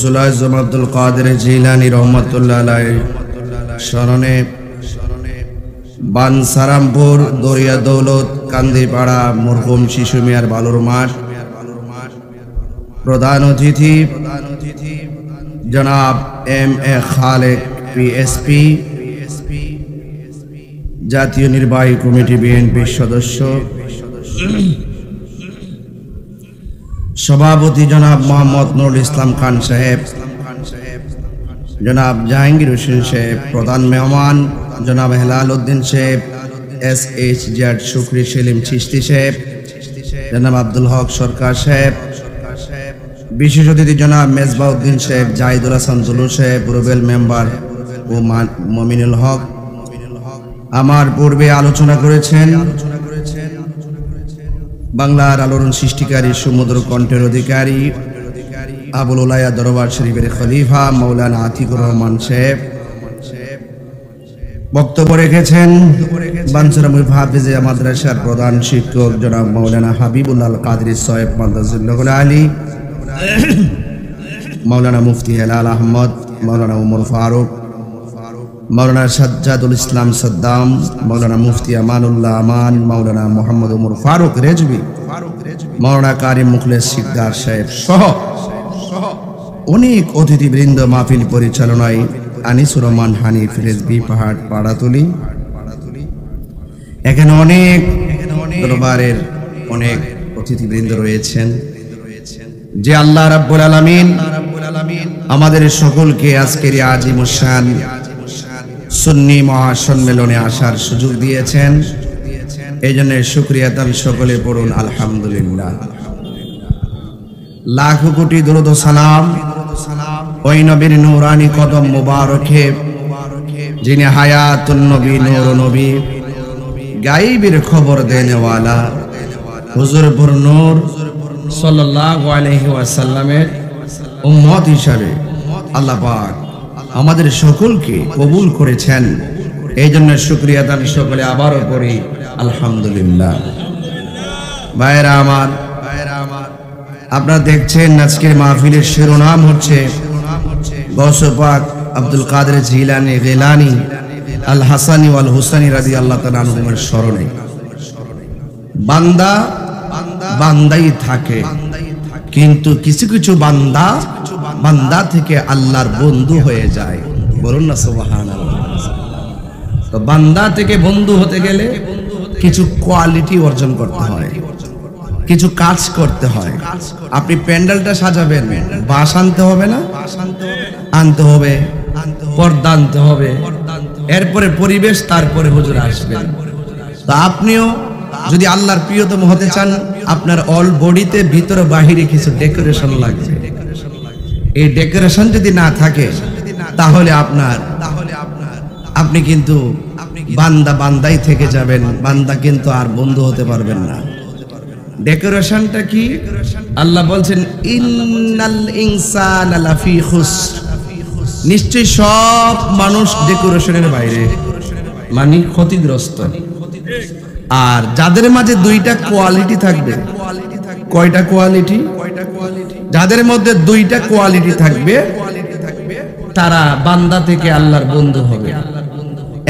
গৌসুল আজম আব্দুল কাদের জিলানী রহমাতুল্লাহ আলাইহি স্মরণে বানসারামপুর দরিয়া দৌলত কান্দিপাড়া মরহুম শিশু মিয়ার বালুর মাঠ প্রধান অতিথি জনাব এম এ খালেক পিএসপি জাতীয় নির্বাহী কমিটি বিএনপির সদস্য, সভাপতি জনাব মোহাম্মদ নুরুল ইসলাম খান সাহেব, জনাব জাহাঙ্গীর হোসেন সাহেব, প্রধান মেহমান জনাব হেলাল উদ্দিন সাহেব, SHZ শুকরি সেলিম চিশতি সাহেব, জনাব আব্দুল হক সরকার সাহেব, বিশেষ অতিথি জনাব মেজবাউদ্দিন সাহেব, জাহিদুল হাসান জুলু সাহেব, রুবেল মেম্বার ও মমিনুল হক। আমার পূর্বে আলোচনা করেছেন বাংলার আলোড়ন সৃষ্টিকারী সুমধুর কণ্ঠের অধিকারী আবুল উলায়া দরবার শরীফের খলিফা মাওলানা আতিকুর রহমান সাহেব। বক্তব্য রেখেছেন বানসারামপুর হাফিজিয়া মাদ্রাসার প্রধান শিক্ষক জনাব মাওলানা হাবিবুল্লাহ কাদরী সাহেব মাদ্রাসুল্লাহ আলী, মাওলানা মুফতি হেলাল আহমদ, মাওলানা উমর ফারুক, মাওলানা সাজ্জাদুল ইসলাম সাদ্দাম, মাওলানা মুফতি আমানুল্লাহ আমান, মাওলানা মোহাম্মদ উমর ফারুক রেজবি, মাওলানা কারিম মুখলেস সিকদার সাহেব সহ অনেক অতিথিবৃন্দ মাহফিল পরিচালনায় আনিসুর রহমান হানিফ রেজবি পাহাড় পাড়াতুলি। এখানে অনেক দরবারের অনেক অতিথিবৃন্দ রয়েছেন। যে আল্লাহ রাব্বুল আলামিন আমাদের সকলকে আজকের আজিমুশান সুন্নি মহাসম্মেলনে আসার সুযোগ দিয়েছেন, এই জন্য শুকরিয়া তান সকলে পড়ুন আলহামদুলিল্লাহ। লাখ কোটি দরুদ ও সালাম ওই নবীর নূরানি কদম মুবারকে, যিনি হায়াতুন নবী, নূর নবী, গায়বের খবর দেনেওয়ালা হুজুর পুর নূর সাল্লাল্লাহু আলাইহি ওয়াসাল্লামের উম্মত হিসাবে আল্লাহ পাক আমাদের সকলকে কবুল করেছেন, এই জন্য শুকরিয়া দান সকলে আবারও করি আলহামদুলিল্লাহ। ভাইরা আমার, আপনারা দেখছেন আজকের মাহফিলের শিরোনাম হচ্ছে গৌসে পাক আব্দুল কাদের জিলানী গিলানী আল হাসানি ওয়াল হুসাইনি রাদিয়াল্লাহু তাআলা আনহুমের স্মরণে। বান্দা বান্দাই থাকে, কিন্তু কিছু কিছু বান্দা থেকে আল্লাহর বন্ধু হয়ে যায়। বলুন না সুবহানাল্লাহ। তো বান্দা থেকে বন্ধু হতে গেলে কিছু কোয়ালিটি অর্জন করতে হয়, কিছু কাজ করতে হয়। আপনি প্যান্ডেলটা সাজাবেন, বাঁশ আনতে হবে না? আনতে হবে, পর্দা আনতে হবে, এরপরে পরিবেশ, তারপরে হুজুর আসবেন। তো আপনিও যদি আল্লাহর প্রিয়তম হতে চান, আপনার অল বডিতে ভিতরে বাহিরে কিছু ডেকোরেশন লাগবে। এই ডেকোরেশন যদি না থাকে তাহলে আপনি কিন্তু বান্দাই থেকে যাবেন, বান্দা কিন্তু আর বন্ধু হতে পারবেন না। ডেকোরেশনটা কি? আল্লাহ বলছেন ইন্নাল ইনসানা লাফি খুসর, নিশ্চয়ই সব মানুষ ডেকোরেশনের বাইরে, মানে ক্ষতিগ্রস্ত। আর যাদের মাঝে দুইটা কোয়ালিটি থাকবে, কয়টা কোয়ালিটি? যাদের মধ্যে দুইটা কোয়ালিটি থাকবে তারা বান্দা থেকে আল্লাহর বন্ধু হবে।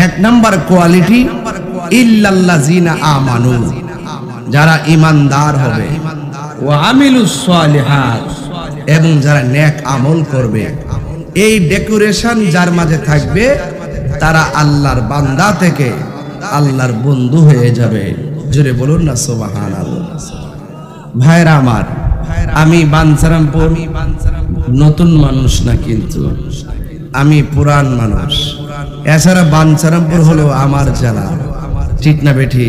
এক নাম্বার কোয়ালিটি ইল্লাল্লাযিনা আমানু, যারা ঈমানদার হবে, ওয়া আমিলুস সালিহাত, এবং যারা নেক আমল করবে। এই ডেকোরেশন যার মাঝে থাকবে তারা আল্লাহর বান্দা থেকে আল্লাহর বন্ধু হয়ে যাবে। জোরে বলুন না সুবহানাল্লাহ। ভাইরা আমার, আমি বানসারামপুর নতুন মানুষ না, কিন্তু আমি পুরান মানুষ। এছাড়া বানসারামপুর হলো আমার জেলা, ঠিক না বেঠি?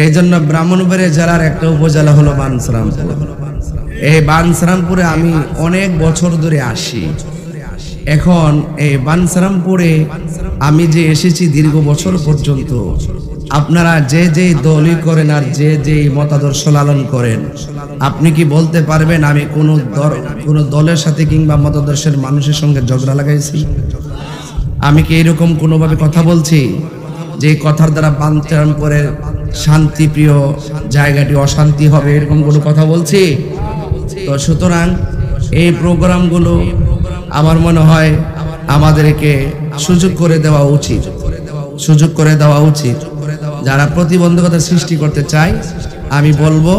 এই জন্য ব্রাহ্মণবাড়িয়া জেলার একটা উপজেলা হলো বানসারামপুর। এই বানসারামপুরে আমি অনেক বছর ধরে আসি। এখন এই বানসারামপুরে আমি যে এসেছি দীর্ঘ বছর পর্যন্ত, আপনারা যে যে দলই করেন আর যে যে মতাদর্শ লালন করেন, আপনি কি বলতে পারবেন আমি কোন দলের সাথে কিংবা মতাদর্শের মানুষের সঙ্গে ঝগড়া লাগাইছি? আমি কি এরকম কোনোভাবে কথা বলছি যে কথার দ্বারা বানসারামপুরের শান্তিপ্রিয় জায়গাটি অশান্তি হবে, এরকম কোনো কথা বলছি? তো সুতরাং এই প্রোগ্রামগুলো আমার মনে হয় আমাদেরকে সুযোগ করে দেওয়া উচিত, সুযোগ করে দেওয়া উচিত। যারা প্রতিবন্ধকতা সৃষ্টি করতে চায় আমি বলবো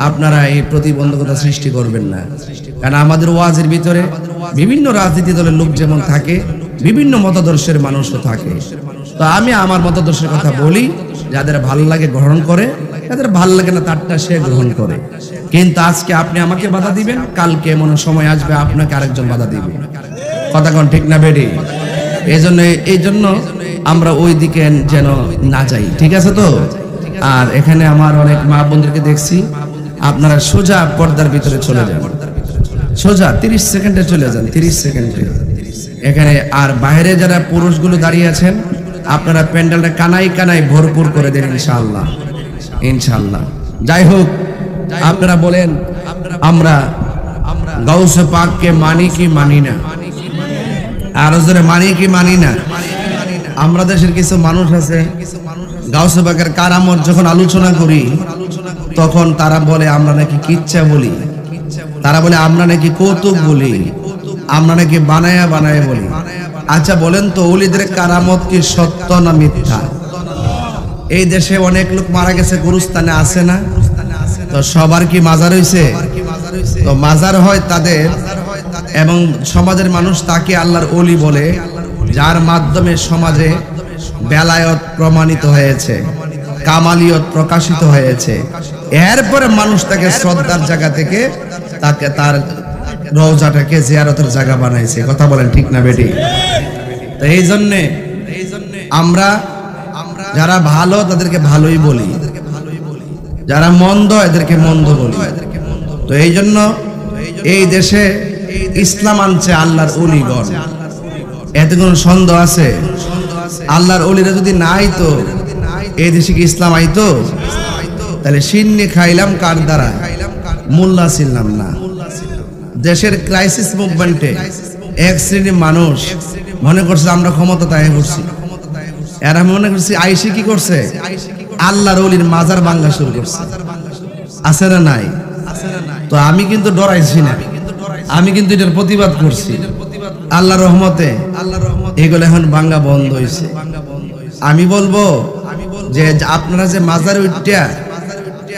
আপনারা এই প্রতিবন্ধকতা সৃষ্টি করবেন না। কারণ আমাদের ওয়াজের ভিতরে বিভিন্ন রাজনীতি দলের লোক যেমন থাকে, বিভিন্ন মতাদর্শের মানুষও থাকে। তো আমি আমার মতাদর্শের কথা বলি, যাদের ভালো লাগে গ্রহণ করে, যাদের ভালো লাগে না তারটা সে গ্রহণ করে। কিন্তু আজকে আপনি আমাকে বাধা দিবেন, কালকে এমন সময় আসবে আপনাকে আরেকজন বাধা দিবে। কথা কোন ঠিক না বেডি? এই জন্য আমরা ওই দিকে যেন না যাই, ঠিক আছে তো? আর এখানে আমার অনেক মা বোনদেরকে দেখছি, আপনারা সোজা পর্দার ভিতরে চলে যান, সোজা 30 সেকেন্ডে চলে যান, 30 সেকেন্ডে এখানে। আর বাইরে যারা পুরুষগুলো দাঁড়িয়ে আছেন, আপনারা প্যান্ডেলটা কানাই কানাই ভরপুর করে দেন ইনশাআল্লাহ, ইনশাআল্লাহ। যাই হোক, আপনারা বলেন আমরা গাউসে পাককে মানি কি মানি না? আরো জোরে মানি কি মানি না? আমরা দেশের কিছু মানুষ আছে, গাউসে পাকের কারামত যখন আলোচনা করি তখন তারা বলে আমরা নাকি কিচ্ছা বলি, তারা বলে আমরা নাকি কৌতুক বলি, আমরা নাকি বানায়া বানায় বলি। আচ্ছা বলেন তো, ওলিদের কারামত কি সত্য না মিথ্যা? এই দেশে অনেক লোক মারা গেছে, গুরুস্থানে আছে না? তো সবার কি মাজার হইছে? তো মাজার হয় তাদের, এবং সমাজের মানুষ তাকে আল্লাহর ওলি বলে, যার মাধ্যমে সমাজে বেলায়ত প্রমাণিত হয়েছে, কামালিয়ত প্রকাশিত হয়েছে। এরপরে মানুষ তাকে শ্রদ্ধার জায়গা থেকে তাকে তার রওজাটাকে জিয়ারতের জায়গা বানাইছে। কথা বলেন ঠিক না বেটি? তো এই জন্যে আমরা যারা ভালো তাদেরকে ভালোই বলি, যারা মন্দ এদেরকে মন্দ বলি। তো এই জন্য এই দেশে ইসলাম আনছে আল্লাহর ওলিগণ, এতে কোনো সন্দেহ আছে? আল্লাহর ওলিরা যদি না আইতো এই দেশে কি ইসলাম আইতো? তাহলে সিন্নি খাইলাম কার দ্বারা? মোল্লা ছিলাম না। দেশের ক্রাইসিস মুভমেন্টে এক শ্রেণীর মানুষ মনে করছে আমরা ক্ষমতা তাই করছি, এরা মনে করছে আইসি কি করছে? আল্লাহর ওলির মাজার ভাঙা শুরু করছে। আছে না নাই? তো আমি কিন্তু ডরাইছি না, আমি কিন্তু এটার প্রতিবাদ করছি। আল্লাহর রহমতে এগুলো এখন ভাঙা বন্ধ হয়েছে। আমি বলবো যে আপনারা যে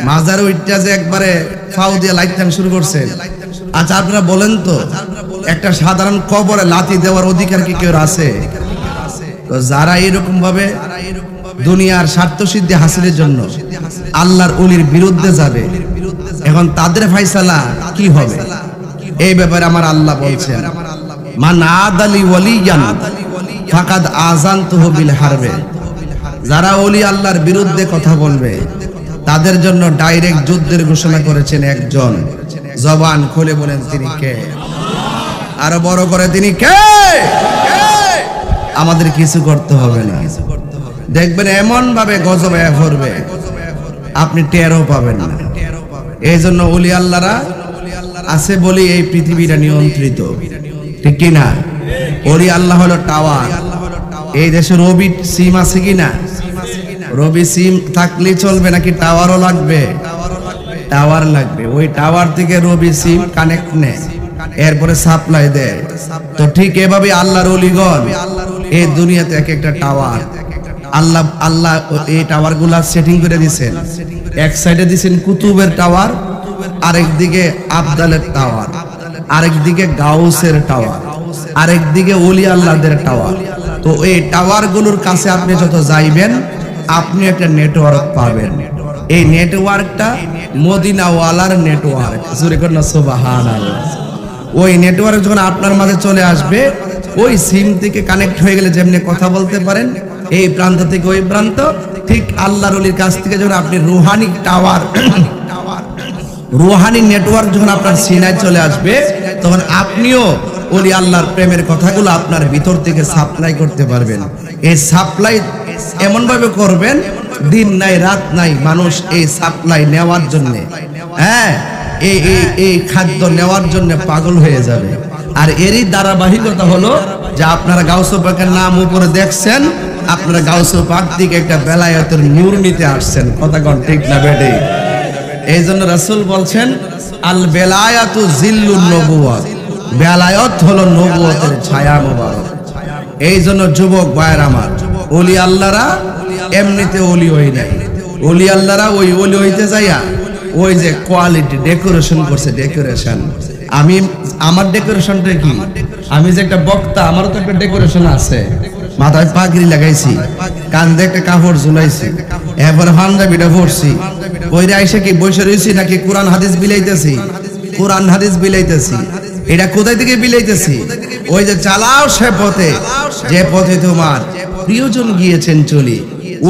মাজার উইটটা যে একবারে ফাউ দিয়ে লাইটান শুরু করছেন, আচ্ছা আপনারা বলেন তো, একটা সাধারণ কবরে লাথি দেওয়ার অধিকার কি কেউ আছে? তো যারা এরকম ভাবে দুনিয়ার স্বার্থ সিদ্ধি হাসিলের জন্য আল্লাহর ওলির বিরুদ্ধে যাবে, এখন তাদের ফায়সালা কি হবে? এই ব্যাপারে আমার আল্লাহ বলছেন, মান আদালি ওয়ালিয়ান ফাকাদ আযানতুহু বিল হারবে। যারা ওলি আল্লাহর বিরুদ্ধে কথা বলবে তাদের জন্য ডাইরেক্ট যুদ্ধের ঘোষণা করেছেন একজন। জবান খুলে বলেন তিনি কে? আরো বড় করে তিনি কে? আমাদের কিছু করতে হবে না, দেখবেন এমন ভাবে গজব করবে আপনি টেরও পাবেন না। এই জন্য ওলি আল্লাহরা আছে বলি এই পৃথিবীটা নিয়ন্ত্রিত, ঠিক কিনা? ওলি আল্লাহ হলো টাওয়ার। এই দেশে রবি সিম আছে কিনা? রবি সিম থাকলে চলবে নাকি টাওয়ারও লাগবে? টাওয়ার লাগবে। ওই টাওয়ার থেকে রবি সিম কানেক্ট নেয়, এরপরে সাপ্লাই দেয়। তো ঠিক এভাবে আল্লাহর ওলিগণ এই দুনিয়াতে এক একটা টাওয়ার আল্লাহ এই টাওয়ার গুলা সেটিং করে দিয়েছেন। এক সাইডে দিয়েছেন কুতুবের টাওয়ার, আরেক দিকে আবদালের টাওয়ার, আরেক দিকে গাউসের টাওয়ার, আরেক দিকে ওলি আল্লাহদের টাওয়ার। তো এই টাওয়ার গুলোর কাছে আপনি যত যাইবেন আপনি একটা নেটওয়ার্ক পাবেন। এই নেটওয়ার্কটা মদিনাওয়ালার নেটওয়ার্ক। জোরে করুন সুবহানাল্লাহ। ওই নেটওয়ার্ক যখন আপনার মাঝে চলে আসবে, ওই সিম থেকে কানেক্ট হয়ে গেলে যেমনি কথা বলতে পারেন এই প্রান্ত থেকে ওই প্রান্ত, ঠিক আল্লাহর ওলির কাছ থেকে যখন আপনি রুহানি টাওয়ার, রুহানি নেটওয়ার্ক যখন আপনার সিনায় চলে আসবে, তখন আপনিও ওলি আল্লাহর প্রেমের কথাগুলো আপনার ভিতর থেকে সাপ্লাই করতে পারবেন। এই সাপ্লাই এমন ভাবে করবেন, দিন নাই রাত নাই মানুষ এই সাপ্লাই নেওয়ার জন্য, হ্যাঁ এই খাদ্য নেওয়ার জন্য পাগল হয়ে যাবে। আর এরই ধারাবাহিকতা হলো যে আপনারা গাউসে পাকের নাম উপরে দেখছেন, আপনারা গাউসে পাক থেকে একটা বেলায়েতের নূর নিতে আসছেন। কথা কোন ঠিক না বেটে? এই জন্য রাসূল বলছেন আল বেলায়াতু জিল্লুন নবুওয়াত, বেলায়েত হলো নবুয়তের ছায়া মোবারক। এই জন্য যুবক ভাইয়ের আমার, ওলি আল্লাহরা এমনিতে ওলি হই নাই। ওলি আল্লাহরা ওই ওলি হইতে যাইয়া ওই যে কোয়ালিটি ডেকোরেশন করছে, ডেকোরেশন। আমার ডেকোরেশনটা কি? আমি যে একটা বক্তা, আমারও তো একটা ডেকোরেশন আছে। মাথায় পাগড়ি লাগাইছি, কান্দে একটা কাপড় ঝুলাইছি, এরপরে পাঞ্জাবিটা পরছি, কইরা আইসা কি বসে রইছি নাকি কোরআন হাদিস বিলাইতেছি? কোরআন হাদিস বিলাইতেছি। এটা কোথায় থেকে বিলাইতেছি? ওই যে চালাও সে পথে, যে পথে তোমার প্রিয়জন গিয়েছেন চলি,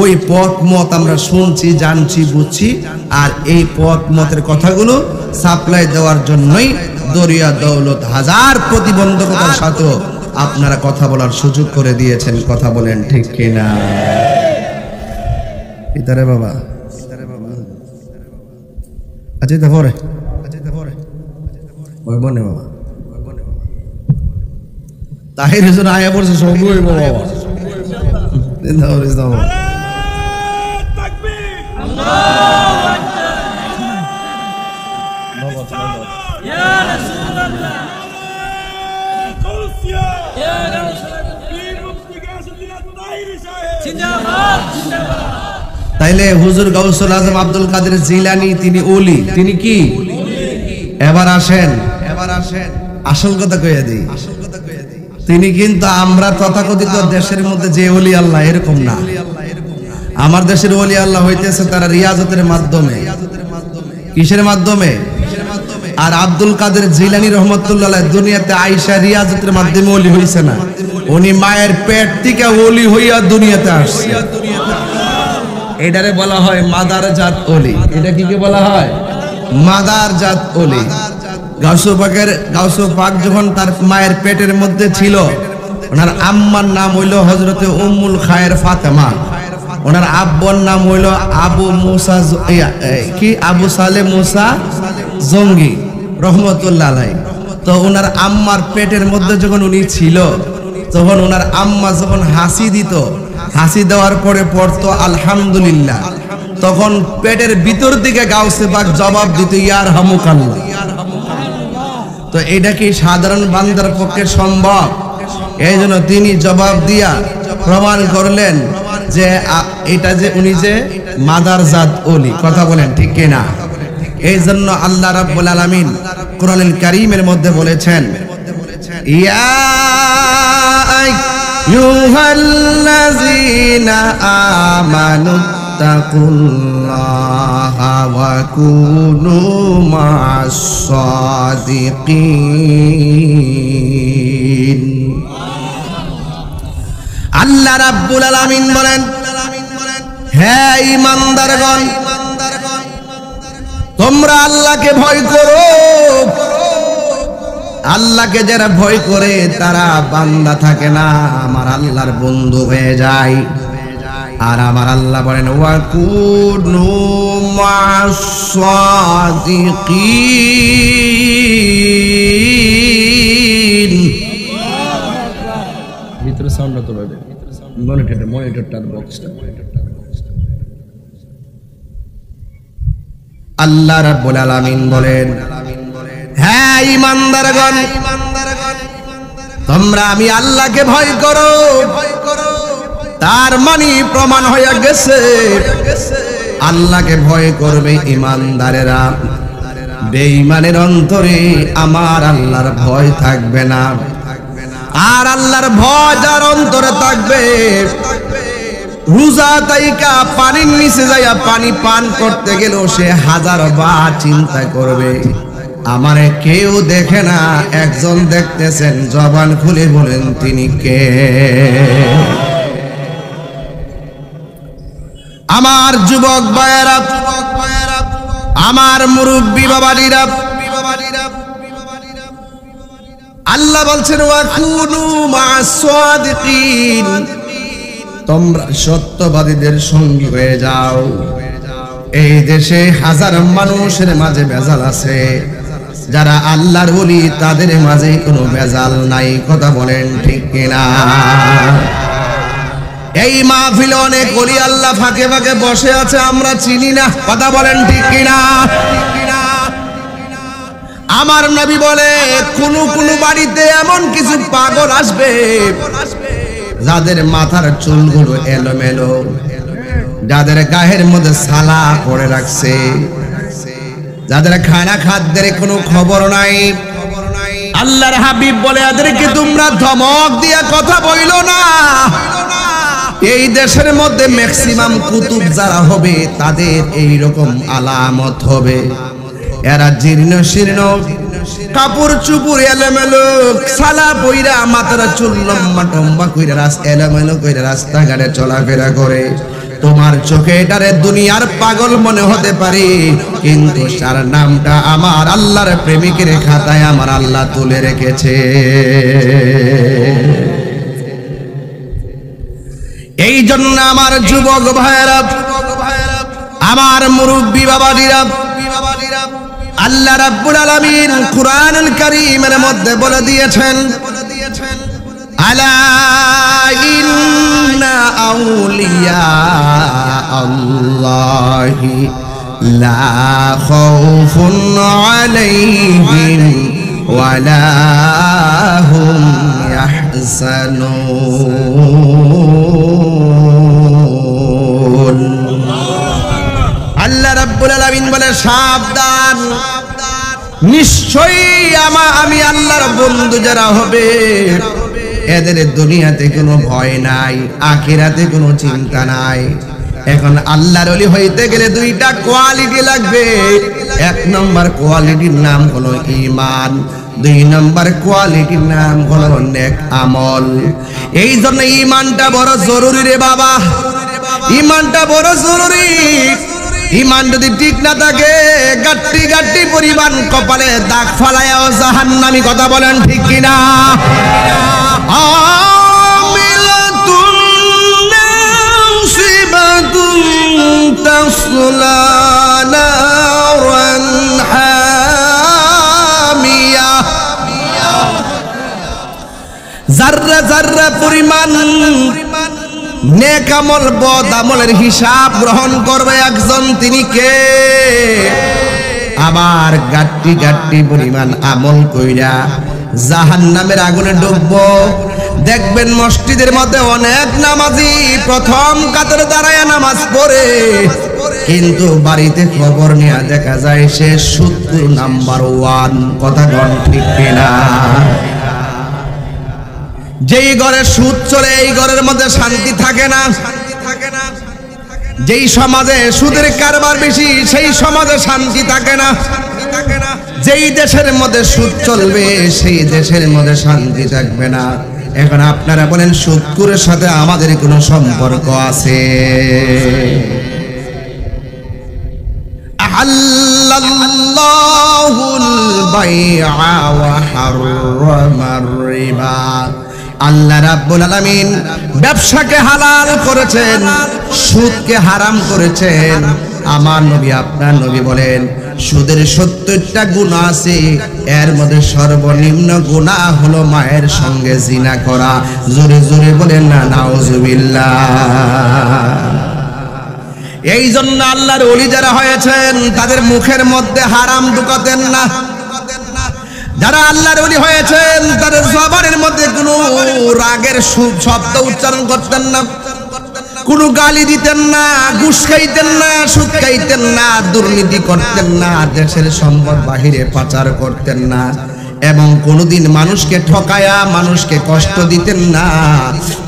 ওই পথ মত আমরা শুনছি, জানছি, বুঝছি। আর এই পথ মতের কথাগুলো সাপ্লাই দেওয়ার জন্যই দরিয়া দৌলত হাজার প্রতিবন্ধকতার সাথে আপনারা কথা বলার সুযোগ করে দিয়েছেন। কথা বলেন ঠিক কিনা? ইতারে বাবা, আচ্ছা তারপরে ওই বনে বাবা তাহির হুজুর আয়া পড়ছে সবই বাবা। তাইলে হুজুর গাউসুল আজম আব্দুল কাদের জিলানী তিনি ওলি, তিনি কি? এবার আসেন আসল কথা কইয়া দিই। তিনি কিন্তু আমরা তথাকথিত দেশের মধ্যে যে ওলি আল্লাহ এরকম না। আমার দেশের ওলি আল্লাহ হইতেছে তারা রিয়াজতের মাধ্যমে। কিসের মাধ্যমে? আর আব্দুল কাদের জিলানী রহমতুল্লাহ দুনিয়াতে আয়েশা রিয়াজতের মাধ্যমে ওলি হইছে না, উনি মায়ের পেট থেকে ওলি হইয়া দুনিয়াতে আসছে। এটারে বলা হয় মাদার জাত ওলি। এটা কি বলা হয়? মাদার জাত ওলি। গাউসু পাক যখন তার মায়ের পেটের মধ্যে ছিল, ওনার আম্মার নাম হইল হযরতে উম্মুল খায়ের ফাতেমা, ওনার আব্বর নাম হইল আবু মুসা আবু সালে মুসা জঙ্গি রহমতুল্লাহ আলাইহি। তো ওনার আম্মার পেটের মধ্যে যখন উনি ছিল, তখন ওনার আম্মা যখন হাসি দিত, হাসি দেওয়ার পরে পড়তো আলহামদুলিল্লাহ, তখন পেটের ভিতর দিকে গাউসে পাক জবাব দিত ইয়ারহামুকাল্লাহ। তো এটা কি সাধারণ বান্দার পক্ষে সম্ভব? এই জন্য তিনি জবাব দিয়া প্রমাণ করলেন যে এটা যে উনি যে মাদার জাত ওলি। কথা বলেন ঠিক কিনা? এই জন্য আল্লাহ রাব্বুল আলামিন কোরআনুল কারীমের মধ্যে বলেছেন, ইয়া আইয়ুহাল্লাযীনা আমানু তাকুল্লাহা ওয়া কুনু মা'আস সাদিকিন। আল্লাহ রাব্বুল আলামিন বলেন, হে ঈমানদারগণ, তোমরা আল্লাহকে ভয় করো। আল্লাহকে যারা ভয় করে তারা বান্দা থাকে না, আমার আল্লাহর বন্ধু হয়ে যায়। আর আমার আল্লাহ বলেন ওয়া কুনু মা'আস সাদিকিন। ভিতরে সাউন্ডটা তো বাজে, মনিটরটার বক্সটা। আল্লাহ রাব্বুল আলামিন বলেন, হ্যাঁ ঈমানদারগণ, তোমরা আমি আল্লাহকে ভয় করো। তার মানে প্রমাণ হয়ে গেছে আল্লাহকে ভয় করবে ঈমানদারেরা। বেঈমানের অন্তরে আমার আল্লাহর ভয় থাকবে না। আর আল্লাহর ভয় যার অন্তরে থাকবে, রোজা তাইকা পানির নিচে যাইয়া পানি পান করতে গেলেও সে হাজারবার চিন্তা করবে, আমারে কেউ দেখে না, একজন দেখতেছেন, জবান খুলে বলেন তিনি কে? আমার যুবক ভাইয়েরা, আমার মুরব্বী বাবাজিরা, আল্লাহ বলছেন ওয়া কুনু মা'আস সাদিকিন, তোমরা সত্যবাদীদের সঙ্গী হয়ে যাও। এই দেশে হাজার মানুষের মাঝে ভেজাল আছে, যারা আল্লাহর ওলি তাদের মাঝে কোনো ভেজাল নাই। কথা বলেন ঠিক কিনা? এই মাহফিলে অনেক ওলি আল্লাহ ফাঁকে ফাঁকে বসে আছে, আমরা চিনি না। কথা বলেন ঠিক কিনা? আমার নবী বলে কোন বাড়িতে এমন কিছু পাগল আসবে যাদের মাথার চুলগুলো এলোমেলো, যাদের গায়ের মধ্যে সালা পড়ে রাখছে, যাদের খানা খাদ্যের কোনো খবর নাই। আল্লাহর হাবিব বলে এদেরকে তোমরা ধমক দিয়ে কথা বইলো না। এই দেশের মধ্যে ম্যাক্সিমাম কুতুব যারা হবে তাদের এই রকম আলামত হবে। এরা জীর্ণ শীর্ণ, কাপড় চুপুর এলোমেলো, সালা পইরা, মাথার চুল লম্বা টম্বা কইরা এলোমেলো কইরা রাস্তাঘাটে চলাফেরা করে। তোমার চোখে এটারে দুনিয়ার পাগল মনে হতে পারে, কিন্তু তার নামটা আমার আল্লাহর প্রেমিকের খাতায় আমার আল্লাহ তুলে রেখেছে। এই জন্য আমার যুবক ভাইয়েরা, আমার মুরব্বী বাবাজিরা, আল্লাহ রাব্বুল আলামিন কুরআনুল কারীমের মধ্যে বলে দিয়েছেন, আলা ইন্না আউলিয়া আল্লাহি লা খাউফুন আলাইহিম ওয়ালা হুম ইয়াহজানুন। আল্লাহ রাব্বুল আলামিন বলে সাবধান, নিশ্চয়ই আমি আল্লাহর বন্ধু যারা হবে এদের দুনিয়াতে কোনো ভয় নাই, আখিরাতে কোনো চিন্তা নাই। এখন আল্লাহর ওলি হইতে গেলে দুইটা কোয়ালিটি লাগবে। এক নম্বর কোয়ালিটির নাম হলো ঈমান, দুই নম্বর কোয়ালিটির নাম হলো নেক আমল। এই জন্য ঈমানটা বড় জরুরি রে বাবা, ঈমানটা বড় জরুরি। ঈমান যদি ঠিক না থাকে, গাট্টি গাট্টি পরিমাণ কপালে দাগ ফালায়াও জাহান্নামী। কথা বলেন ঠিক কিনা? আমিলাতুন নাসিবাতুন তাসলা নারান হামিয়া। যাররা যাররা পরিমাণ নেক আমল বদ আমলের হিসাব গ্রহণ করবে একজন, তিনি কে? আবার গাট্টি গাট্টি পরিমাণ আমল কইরা জাহান্নামের আগুনে ডুববো। দেখবেন মসজিদের মধ্যে অনেক নামাজি প্রথম কাতারে দাঁড়ায় নামাজ পড়ে, কিন্তু বাড়িতে খবর নিয়ে দেখা যায় সে 70 নাম্বার 1। কথা কোন ঠিক কিনা? যেই ঘরে সুদ চলে এই ঘরের মধ্যে শান্তি থাকে না। যেই সমাজে সুদের কারবার বেশি সেই সমাজে শান্তি থাকে না। যেই দেশের মধ্যে সুদ চলবে সেই দেশের মধ্যে শান্তি থাকবে না। এখন আপনারা বলেন সুদখোরের সাথে আমাদের কোনো সম্পর্ক আছে? আহাল্লাল্লাহুল বাইআ ওয়া হাররামার রিবা। আল্লাহ রাব্বুল আলামিন ব্যবসাকে হালাল করেছেন, সুদকে হারাম করেছেন। আমার নবী আপনার নবী বলেন সুদের 70টা গুনাহ আছে, এর মধ্যে সর্বনিম্ন গুনাহ হলো মায়ের সঙ্গে জিনা করা। জোরে জোরে বলেন না নাউজুবিল্লাহ। এই জন্য আল্লাহর ওলি যারা হয়েছেন তাদের মুখের মধ্যে হারাম ঢুকাতেন না। যারা আল্লাহর ওলি হয়েছেন তাদের জবানের মধ্যে কোনো রাগের শব্দ উচ্চারণ করতেন না, কোনো গালি দিতেন না, ঘুষ খাইতেন না, সুদ খাইতেন না, দুর্নীতি করতেন না, দেশের সম্পদ বাহিরে পাচার করতেন না, এবং কোনোদিন মানুষকে ঠকায়া মানুষকে কষ্ট দিতেন না।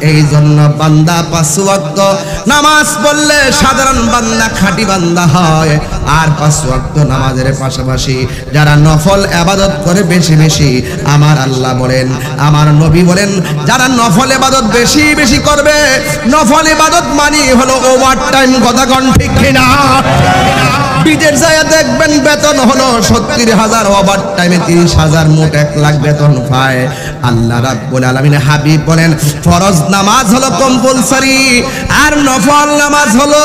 এই জন্য বান্দা 5 ওয়াক্ত নামাজ পড়লে সাধারণ বান্দা খাঁটি বান্দা হয়। আর 5 ওয়াক্ত নামাজের পাশাপাশি যারা নফল ইবাদত করে বেশি বেশি, আমার আল্লাহ বলেন, আমার নবী বলেন, যারা নফল ইবাদত বেশি বেশি করবে, নফল ইবাদত মানে হলো ওভার টাইম। কথা কোন ঠিক কিনা? বিদেশ যায় দেখবেন বেতন হলো 70,000, ওভার টাইমে 30,000, মোট 1 লাখ বেতন পায়। আল্লাহ রাব্বুল আলামিন হাবিব বলেন ফরজ নামাজ হলো কম্পালসরি, আর নফল নামাজ হলো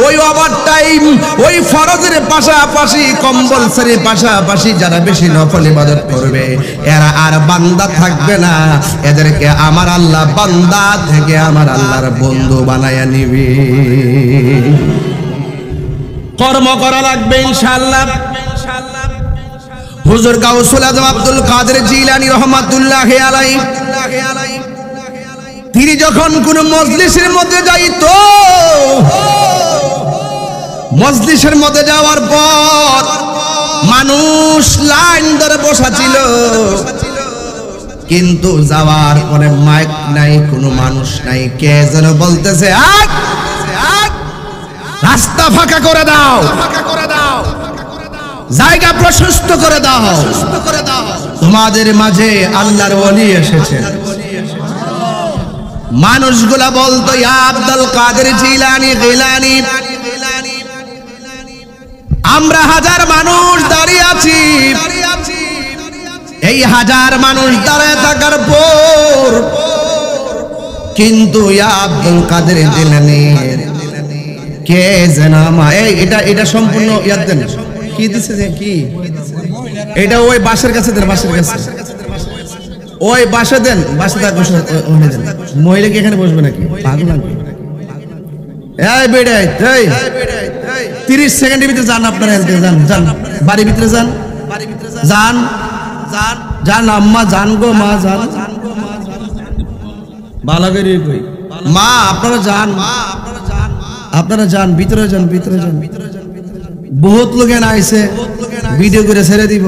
ওই ওভার টাইম, ওই ফরজের পাশাপাশি কম্পালসরির পাশাপাশি যারা বেশি নফল ইবাদত করবে এরা আর বান্দা থাকবে না, এদেরকে আমার আল্লাহ বান্দা থেকে আমার আল্লাহর বন্ধু বানায়া নিবে। কর্ম করা লাগবে ইনশাআল্লাহ। হুজুর গাউসুল আজম আব্দুল কাদের জিলানী রহমাতুল্লাহি আলাইহি তিনি যখন কোন মজলিসের মধ্যে যাইত, মজলিসের মধ্যে যাওয়ার পর মানুষ লাইন ধরে বসা ছিল, কিন্তু যাওয়ার পরে মাইক নাই, কোনো মানুষ নাই। কে যেন বলতেছে, রাস্তা ফাঁকা করে দাও, জায়গা প্রশস্ত করে দাও, তোমাদের মাঝে আল্লাহর ওলি এসেছে। মানুষগুলা বলতো, ইয়া আব্দুল কাদের জিলানী গিলানী, আমরা হাজার মানুষ দাঁড়িয়ে আছি, এই হাজার মানুষ দাঁড়িয়ে থাকার পর কিন্তু ইয়া আব্দুল কাদের জিলানী কে যেন এটা সম্পূর্ণ ইয়াদ দেন। কি দিছে যে কি এটা ওই বাসের কাছে দেন, বাসের কাছে ওই বাসে দেন, বাসে দেন। মহিলা কি এখানে বসবে নাকি? পাগল নাকি? এই বেড়ে 30 সেকেন্ডের ভিতরে যান, আপনারা যান, যান বাড়ির ভিতরে যান, যান যান আম্মা, যান গো মা, যান বালাগেরি কই মা, আপনারা যান, আপনারা যান, ভিতরে যান, ভিতরে যান। বহুত লোক এনে আইছে, ভিডিও করে ছেড়ে দিব।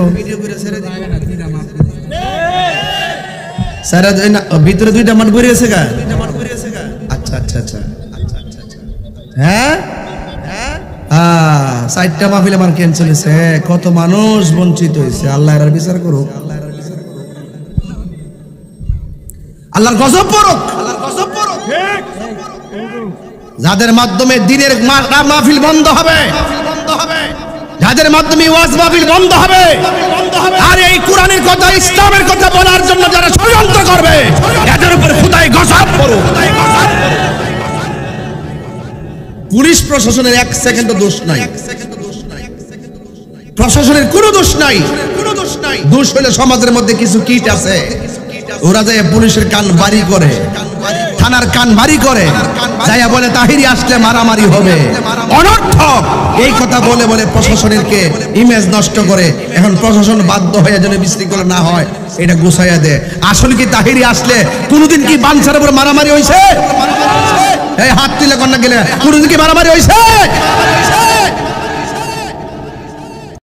ভিতরে 2টা মাঠ বেরিয়েছে গা। আচ্ছা আচ্ছা আচ্ছা, হ্যাঁ 4টা মাহফিল আমার ক্যান্সেল হয়েছে। কত মানুষ বঞ্চিত হয়েছে, আল্লাহ এর বিচার করুক, আল্লাহর গজব পড়ুক। যাদের মাধ্যমে দিনের মাহফিল বন্ধ হবে, যাদের মাধ্যমে ওয়াজ মাহফিল বন্ধ হবে, আর এই কোরআনের কথা, ইসলামের কথা বলার জন্য যারা ষড়যন্ত্র করবে, এদের উপর খোদাই গজব পড়ুক। পুলিশ প্রশাসনের 1 সেকেন্ডও দোষ নাই, প্রশাসনের কোনো দোষ নাই। দোষ হলে সমাজের মধ্যে কিছু কীট আছে, ওরা যায় পুলিশের কান বাড়ি করে, থানার কান বাড়ি করে, যাইয়া বলে তাহিরি আসলে মারামারি হবে, অনর্থক এই কথা বলে বলে প্রশাসনের কে ইমেজ নষ্ট করে। এখন প্রশাসন বাধ্য হয়ে যেন বিশৃঙ্খলা না হয় এটা গুছাইয়া দেয়। আসলে কি তাহিরি আসলে কোনোদিন কি বানসার উপর মারামারি হয়েছে? এই হাত তুলে কন্যা গেলে কোনোদিন কি মারামারি হয়েছে?